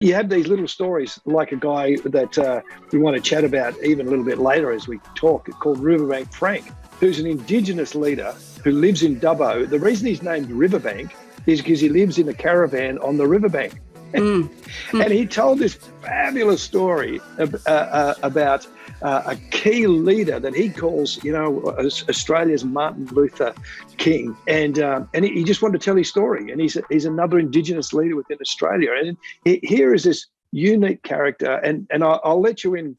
You have these little stories, like a guy that we want to chat about even a little bit later as we talk, called Riverbank Frank, who's an indigenous leader who lives in Dubbo. The reason he's named Riverbank is because he lives in a caravan on the riverbank. And he told this fabulous story about a key leader that he calls, Australia's Martin Luther King. And he just wanted to tell his story. And he's another Indigenous leader within Australia. And here is this unique character. And I'll let you in.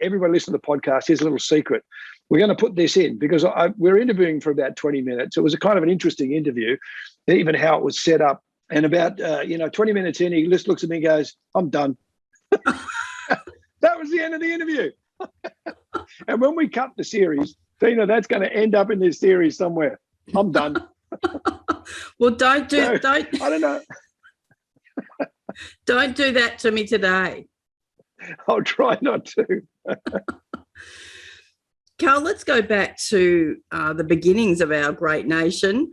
Everybody listen to the podcast. Here's a little secret. We're going to put this in because we're interviewing for about 20 minutes. It was a kind of an interesting interview, even how it was set up. And about 20 minutes in, he just looks at me and goes, "I'm done." That was the end of the interview. And when we cut the series, Tina, that's going to end up in this series somewhere. I'm done. Well, I don't know. Don't do that to me today. I'll try not to. Karl, let's go back to the beginnings of our great nation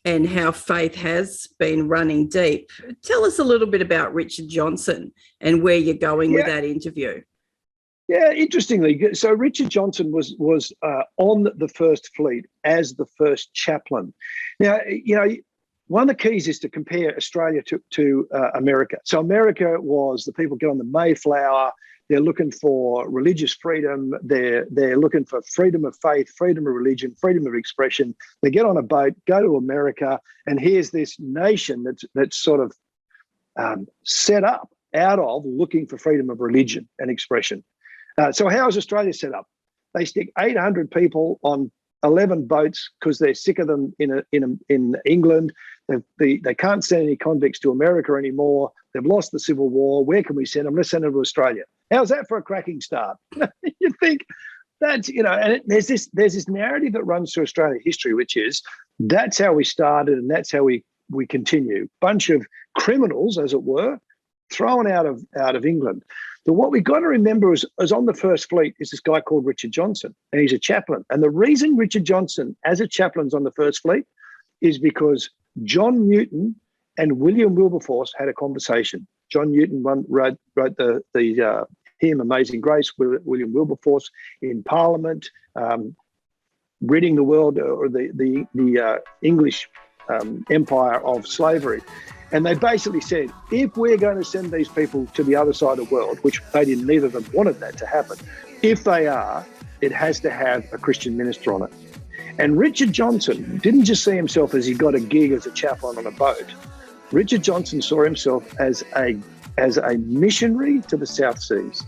and how faith has been running deep. Tell us a little bit about Richard Johnson and where you're going with that interview. Yeah, interestingly, so Richard Johnson was on the First Fleet as the first chaplain. Now, one of the keys is to compare Australia to America. So America was the people get on the Mayflower. They're looking for religious freedom. They're looking for freedom of faith, freedom of religion, freedom of expression. They get on a boat, go to America, and here's this nation that's sort of set up out of looking for freedom of religion and expression. So how is Australia set up? They stick 800 people on 11 boats because they're sick of them in England. They can't send any convicts to America anymore. They've lost the Civil War. Where can we send them? Let's send them to Australia. How's that for a cracking start? You think that's, and there's this narrative that runs through Australian history, which is that's how we started and that's how we continue. Bunch of criminals, as it were, thrown out of England. But what we've got to remember is on the First Fleet is this guy called Richard Johnson, and he's a chaplain. And the reason Richard Johnson, as a chaplain's on the First Fleet, is because John Newton and William Wilberforce had a conversation. John Newton wrote the hymn Amazing Grace. William Wilberforce in Parliament, ridding the world or the English empire of slavery. And they basically said, if we're going to send these people to the other side of the world, which neither of them wanted that to happen, if they are, it has to have a Christian minister on it. And Richard Johnson didn't just see himself as he got a gig as a chaplain on a boat. Richard Johnson saw himself as a missionary to the South Seas.